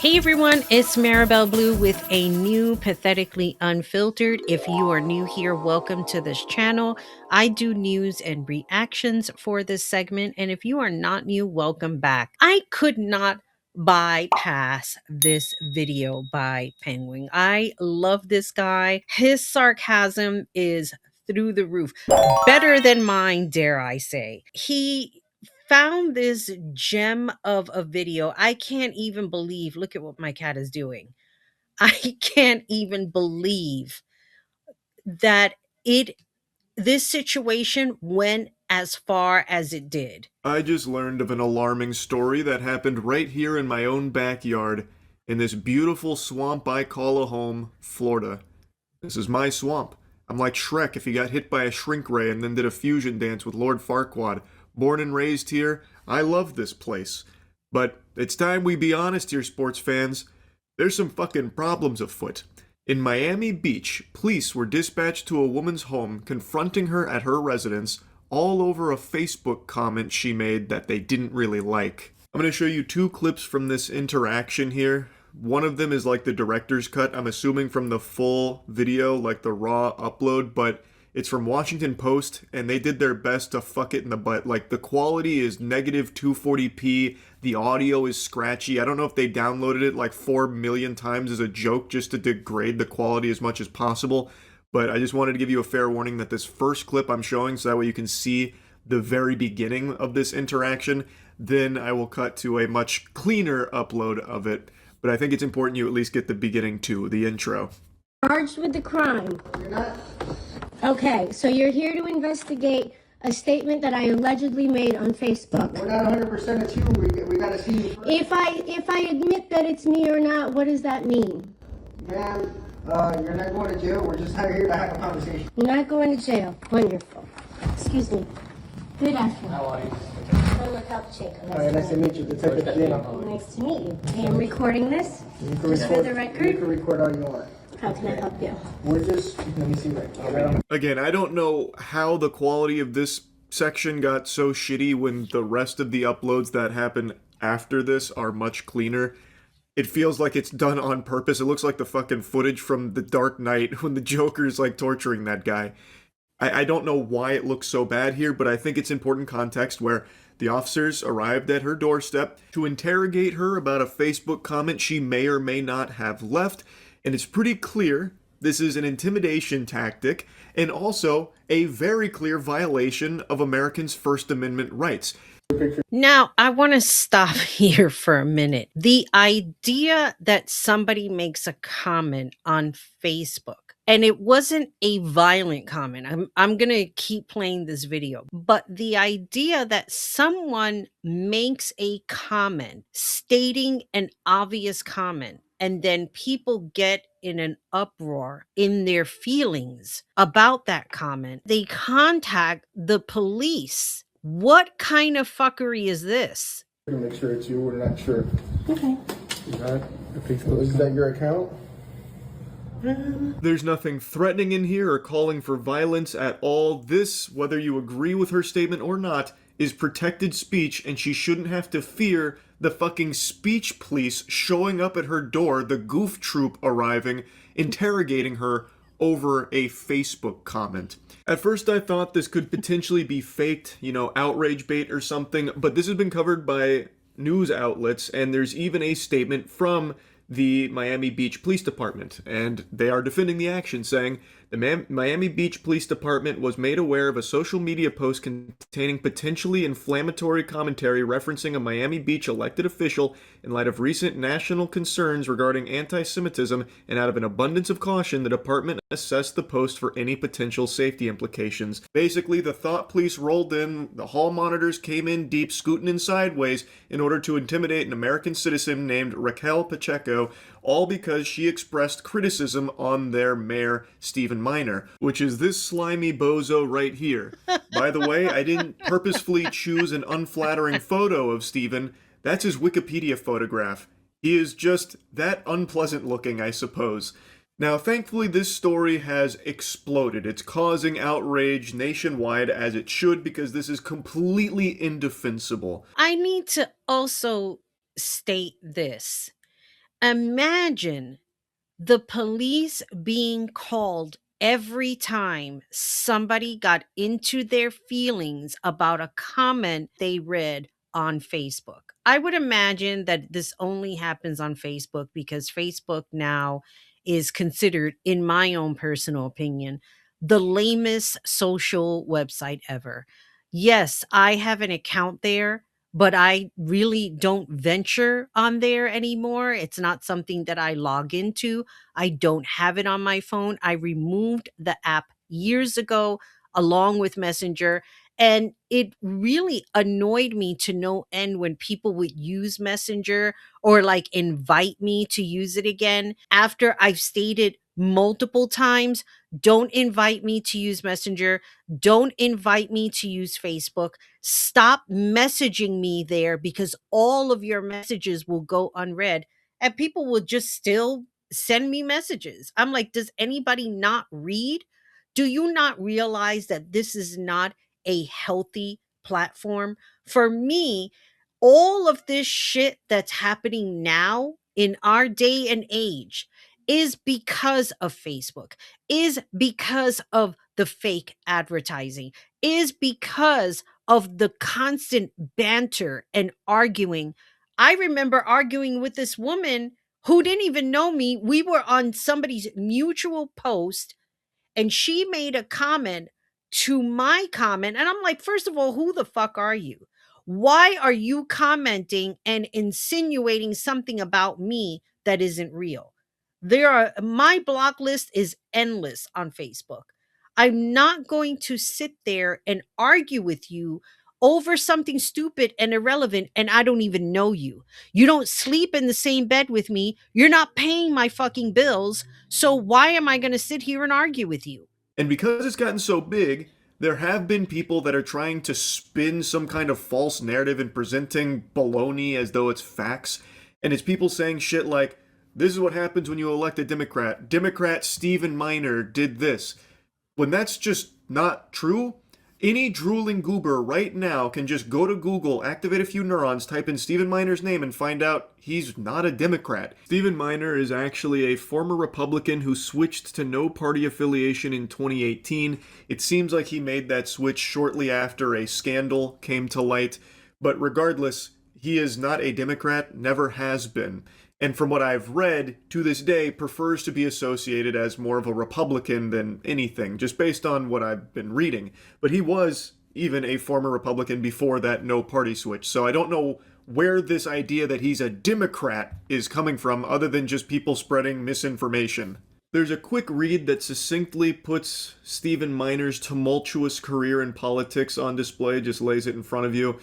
Hey everyone, it's Maribel Blue with a new Pathetically Unfiltered. If you are new here, welcome to this channel. I do news and reactions for this segment, and if you are not new, welcome back. I could not bypass this video by Penguin. I love this guy. His sarcasm is through the roof. Better than mine, dare I say. He found this gem of a video. I can't even believe, look at what my cat is doing. I can't even believe that it this situation went as far as it did. I just learned of an alarming story that happened right here in my own backyard in this beautiful swamp I call a home, Florida. This is my swamp. I'm like Shrek if he got hit by a shrink ray and then did a fusion dance with Lord Farquaad. Born and raised here, I love this place. But it's time we be honest here, sports fans. There's some fucking problems afoot. In Miami Beach, police were dispatched to a woman's home, confronting her at her residence, all over a Facebook comment she made that they didn't really like. I'm going to show you two clips from this interaction here. One of them is like the director's cut, I'm assuming from the full video, like the raw upload, but it's from Washington Post, and they did their best to fuck it in the butt. Like, the quality is negative 240p, the audio is scratchy. I don't know if they downloaded it like 4 million times as a joke just to degrade the quality as much as possible, but I just wanted to give you a fair warning that this first clip I'm showing, so that way you can see the very beginning of this interaction. Then I will cut to a much cleaner upload of it, but I think it's important you at least get the beginning too, the intro. Charged with the crime. You're not? Okay, so you're here to investigate a statement that I allegedly made on Facebook. We're not 100% it's you. We gotta see. If I admit that it's me or not, what does that mean? Ma'am, you're not going to jail. We're just here to have a conversation. You're not going to jail. Wonderful. Excuse me. Good afternoon. How are you? I'm a cop chick. Nice to meet you, Detective Dino. Nice to meet you. I am recording this. You can Just record, for the record. You can record all you want. How can I help you? We're just, let me see right. Again, I don't know how the quality of this section got so shitty when the rest of the uploads that happen after this are much cleaner. It feels like it's done on purpose. It looks like the fucking footage from The Dark Knight when the Joker's like torturing that guy. I don't know why it looks so bad here, but I think it's important context where the officers arrived at her doorstep to interrogate her about a Facebook comment she may or may not have left, and it's pretty clear this is an intimidation tactic and also a very clear violation of Americans' First Amendment rights. Now, I want to stop here for a minute. The idea that somebody makes a comment on Facebook, and it wasn't a violent comment. I'm going to keep playing this video. But the idea that someone makes a comment stating an obvious comment, and then people get in an uproar in their feelings about that comment, they contact the police. What kind of fuckery is this? We're gonna make sure it's you. We're not sure. Okay. Is that your account? There's nothing threatening in here or calling for violence at all. This, whether you agree with her statement or not, is protected speech, and she shouldn't have to fear the fucking speech police showing up at her door, the goof troop arriving, interrogating her over a Facebook comment. At first I thought this could potentially be faked, outrage bait or something, but this has been covered by news outlets, and there's even a statement from the Miami Beach Police Department, and they are defending the action, saying the Miami Beach Police Department was made aware of a social media post containing potentially inflammatory commentary referencing a Miami Beach elected official in light of recent national concerns regarding anti-Semitism, and out of an abundance of caution, the department assessed the post for any potential safety implications. Basically, the thought police rolled in, the hall monitors came in deep, scooting in sideways, in order to intimidate an American citizen named Raquel Pacheco, all because she expressed criticism on their mayor, Stephen Miner, which is this slimy bozo right here. By the way, I didn't purposefully choose an unflattering photo of Stephen. That's his Wikipedia photograph. He is just that unpleasant looking, I suppose. Now, thankfully, this story has exploded. It's causing outrage nationwide, as it should, because this is completely indefensible. I need to also state this. Imagine the police being called every time somebody got into their feelings about a comment they read on Facebook. I would imagine that this only happens on Facebook because Facebook now is considered, in my own personal opinion, the lamest social website ever. Yes, I have an account there, but I really don't venture on there anymore. It's not something that I log into. I don't have it on my phone. I removed the app years ago along with Messenger. And it really annoyed me to no end when people would use Messenger or like invite me to use it again after I've stated multiple times, don't invite me to use Messenger. Don't invite me to use Facebook. Stop messaging me there because all of your messages will go unread and people will just still send me messages. I'm like, does anybody not read? Do you not realize that this is not a healthy platform? For me, all of this shit that's happening now in our day and age is because of Facebook, is because of the fake advertising, is because of the constant banter and arguing. I remember arguing with this woman who didn't even know me. We were on somebody's mutual post and she made a comment to my comment. And I'm like, first of all, who the fuck are you? Why are you commenting and insinuating something about me that isn't real? My block list is endless on Facebook. I'm not going to sit there and argue with you over something stupid and irrelevant, and I don't even know you. You don't sleep in the same bed with me. You're not paying my fucking bills. So why am I going to sit here and argue with you? And because it's gotten so big, there have been people that are trying to spin some kind of false narrative and presenting baloney as though it's facts. And it's people saying shit like, this is what happens when you elect a Democrat. Democrat Stephen Miner did this. When that's just not true, any drooling goober right now can just go to Google, activate a few neurons, type in Stephen Miner's name, and find out he's not a Democrat. Stephen Miner is actually a former Republican who switched to no party affiliation in 2018. It seems like he made that switch shortly after a scandal came to light, but regardless, he is not a Democrat, never has been. And from what I've read, to this day, prefers to be associated as more of a Republican than anything, just based on what I've been reading. But he was even a former Republican before that no party switch. So I don't know where this idea that he's a Democrat is coming from, other than just people spreading misinformation. There's a quick read that succinctly puts Stephen Miner's tumultuous career in politics on display, just lays it in front of you.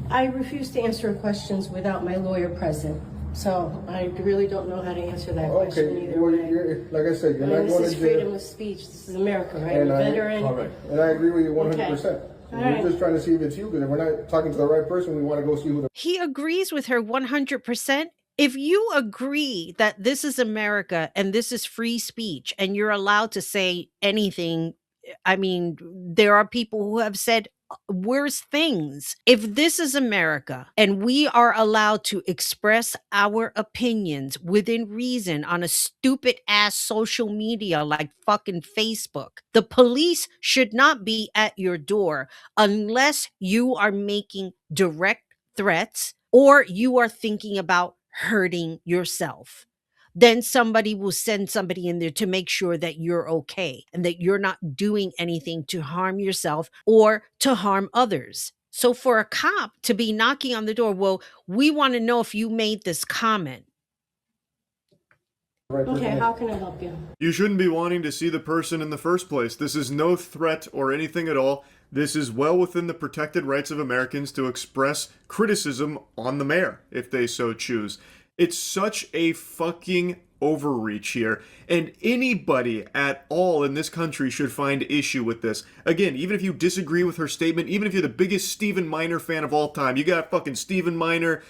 I refuse to answer questions without my lawyer present. So I really don't know how to answer that question either well, way. like I said, you're not This going is to freedom jail. of speech. This is America, right? And I'm a veteran. And I agree with you 100%. Okay. All We're right. just trying to see if it's you, because if we're not talking to the right person, we want to go see who the He agrees with her 100%. If you agree that this is America and this is free speech and you're allowed to say anything, I mean, there are people who have said worse things. If this is America and we are allowed to express our opinions within reason on a stupid ass social media like fucking Facebook, the police should not be at your door unless you are making direct threats or you are thinking about hurting yourself. Then somebody will send somebody in there to make sure that you're okay and that you're not doing anything to harm yourself or to harm others. So for a cop to be knocking on the door, well, we want to know if you made this comment. right person Okay, is. how can I help you? You shouldn't be wanting to see the person in the first place. This is no threat or anything at all. This is well within the protected rights of Americans to express criticism on the mayor, if they so choose. It's such a fucking overreach here, and anybody at all in this country should find issue with this. Again, even if you disagree with her statement, even if you're the biggest Stephen Miner fan of all time, you got fucking Stephen Miner,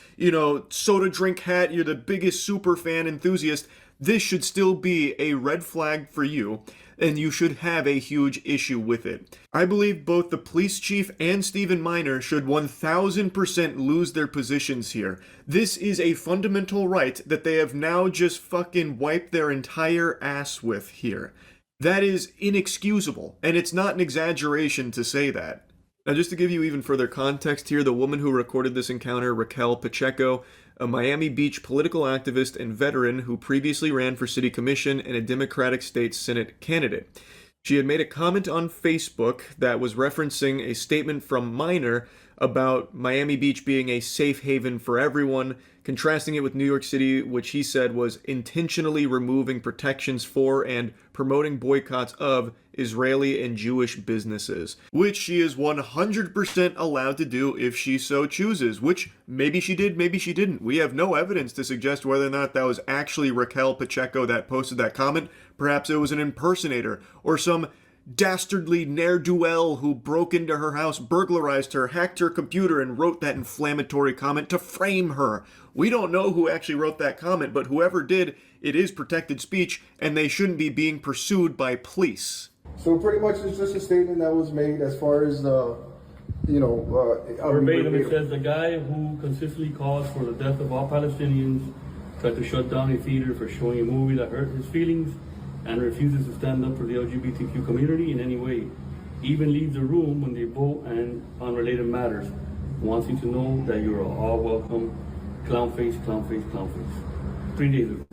soda drink hat, you're the biggest super fan enthusiast, this should still be a red flag for you, and you should have a huge issue with it. I believe both the police chief and Stephen Miner should 1000% lose their positions here. This is a fundamental right that they have now just fucking wiped their entire ass with here. That is inexcusable, and it's not an exaggeration to say that. Now, just to give you even further context here, the woman who recorded this encounter, Raquel Pacheco, a Miami Beach political activist and veteran who previously ran for city commission and a Democratic state Senate candidate. She had made a comment on Facebook that was referencing a statement from Miner about Miami Beach being a safe haven for everyone, contrasting it with New York City, which he said was intentionally removing protections for and promoting boycotts of Israeli and Jewish businesses, which she is 100% allowed to do if she so chooses, which maybe she did, maybe she didn't. We have no evidence to suggest whether or not that was actually Raquel Pacheco that posted that comment. Perhaps it was an impersonator or some dastardly ne'er-do-well who broke into her house, burglarized her, hacked her computer, and wrote that inflammatory comment to frame her. We don't know who actually wrote that comment, but whoever did, it is protected speech, and they shouldn't be being pursued by police. So pretty much it's just a statement that was made as far as, verbatim, it says the guy who consistently calls for the death of all Palestinians tried to shut down a theater for showing a movie that hurt his feelings and refuses to stand up for the LGBTQ community in any way. Even leaves the room when they vote and on related matters. Wants you to know that you are all welcome. Clown face, clown face, clown face. 3 days ago.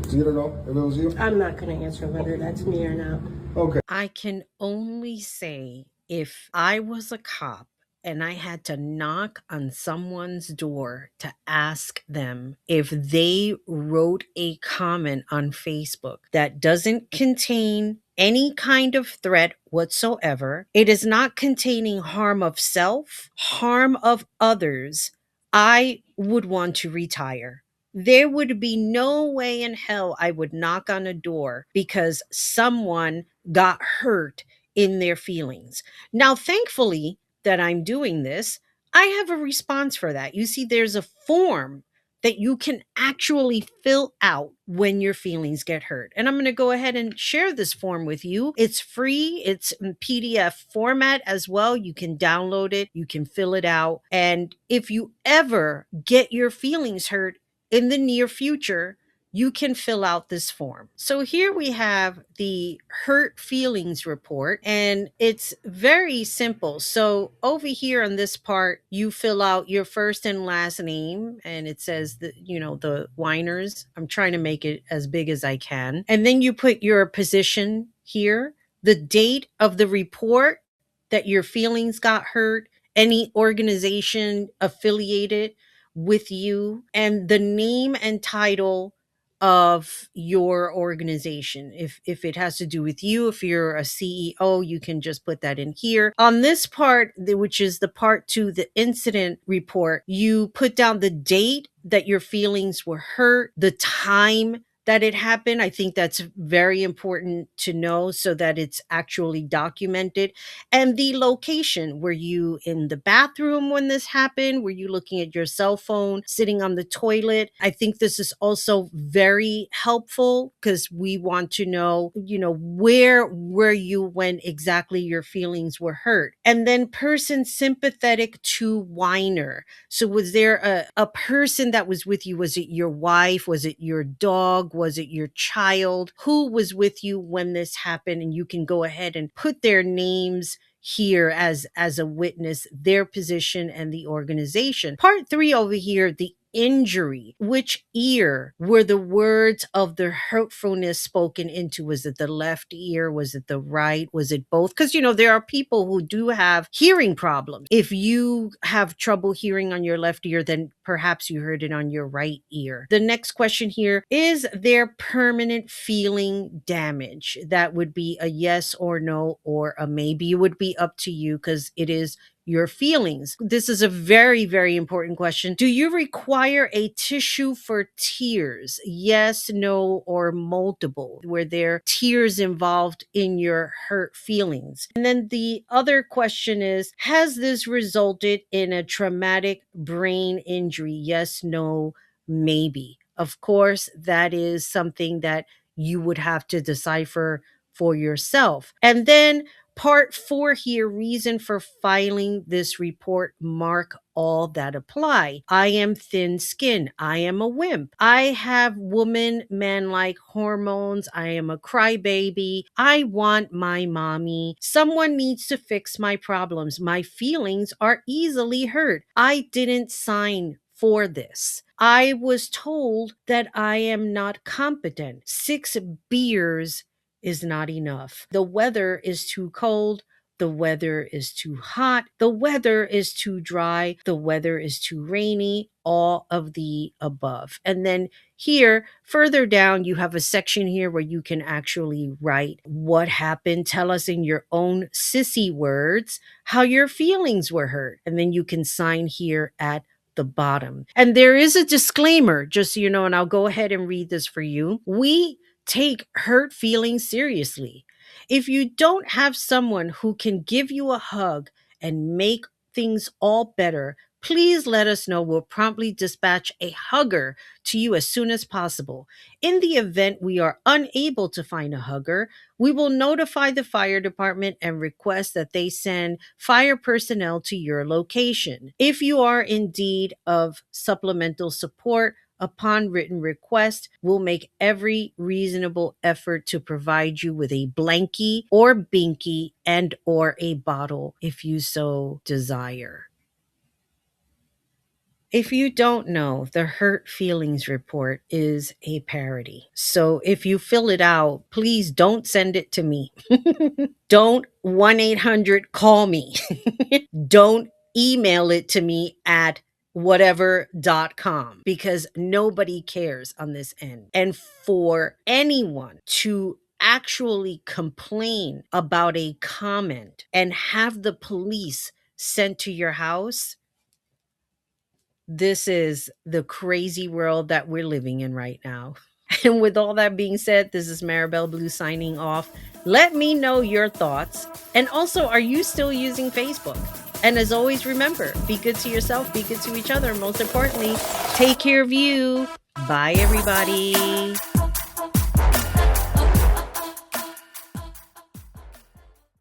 So you don't know if it was you? I'm not going to answer whether that's me or not. Okay. I can only say if I was a cop and I had to knock on someone's door to ask them if they wrote a comment on Facebook that doesn't contain any kind of threat whatsoever, it is not containing harm of self, harm of others, I would want to retire. There would be no way in hell I would knock on a door because someone got hurt in their feelings. Now, thankfully, that I'm doing this, I have a response for that. You see, there's a form that you can actually fill out when your feelings get hurt. And I'm going to go ahead and share this form with you. It's free, it's in PDF format as well. You can download it, you can fill it out. And if you ever get your feelings hurt in the near future, you can fill out this form. So here we have the hurt feelings report, and it's very simple. So over here on this part, you fill out your first and last name, and it says that, the whiners. I'm trying to make it as big as I can. And then you put your position here, the date of the report that your feelings got hurt, any organization affiliated with you, and the name and title of your organization. If it has to do with you, if you're a CEO, you can just put that in here. On this part, which is the part 2, the incident report, you put down the date that your feelings were hurt, the time that it happened. I think that's very important to know so that it's actually documented. And the location. Were you in the bathroom when this happened? Were you looking at your cell phone, sitting on the toilet? I think this is also very helpful because we want to know, where were you when exactly your feelings were hurt? And then person sympathetic to whiner. So was there a person that was with you? Was it your wife? Was it your dog? Was it your child? Who was with you when this happened? And you can go ahead and put their names here as a witness, their position and the organization. Part 3 over here, the injury. Which ear were the words of the hurtfulness spoken into? Was it the left ear? Was it the right? Was it both? Because, there are people who do have hearing problems. If you have trouble hearing on your left ear, then perhaps you heard it on your right ear. The next question here, is there permanent feeling damage? That would be a yes or no or a maybe. It would be up to you because it is your feelings. This is a very, very important question. Do you require a tissue for tears? Yes, no, or multiple? Were there tears involved in your hurt feelings? And then the other question is, has this resulted in a traumatic brain injury? Yes, no, maybe. Of course, that is something that you would have to decipher for yourself. And then part 4 here, reason for filing this report, mark all that apply. I am thin skinned. I am a wimp. I have woman man like hormones. I am a crybaby. I want my mommy. Someone needs to fix my problems. My feelings are easily hurt. I didn't sign for this. I was told that I am not competent. 6 beers is not enough. The weather is too cold. The weather is too hot. The weather is too dry. The weather is too rainy. All of the above. And then here, further down, you have a section here where you can actually write what happened. Tell us in your own sissy words how your feelings were hurt. And then you can sign here at the bottom. And there is a disclaimer, just so you know, and I'll go ahead and read this for you. We take hurt feelings seriously. If you don't have someone who can give you a hug and make things all better, please let us know. We'll promptly dispatch a hugger to you as soon as possible. In the event we are unable to find a hugger, we will notify the fire department and request that they send fire personnel to your location. If you are indeed of supplemental support, upon written request, we'll make every reasonable effort to provide you with a blankie or binky and or a bottle if you so desire. If you don't know, the Hurt Feelings Report is a parody. So if you fill it out, please don't send it to me. Don't 1-800 call me. Don't email it to me at whatever.com because nobody cares on this end. And for anyone to actually complain about a comment and have the police sent to your house, this is the crazy world that we're living in right now. And with all that being said, this is Maribel Blue signing off. Let me know your thoughts. And also, are you still using Facebook? And as always, remember, be good to yourself, be good to each other. Most importantly, take care of you. Bye, everybody.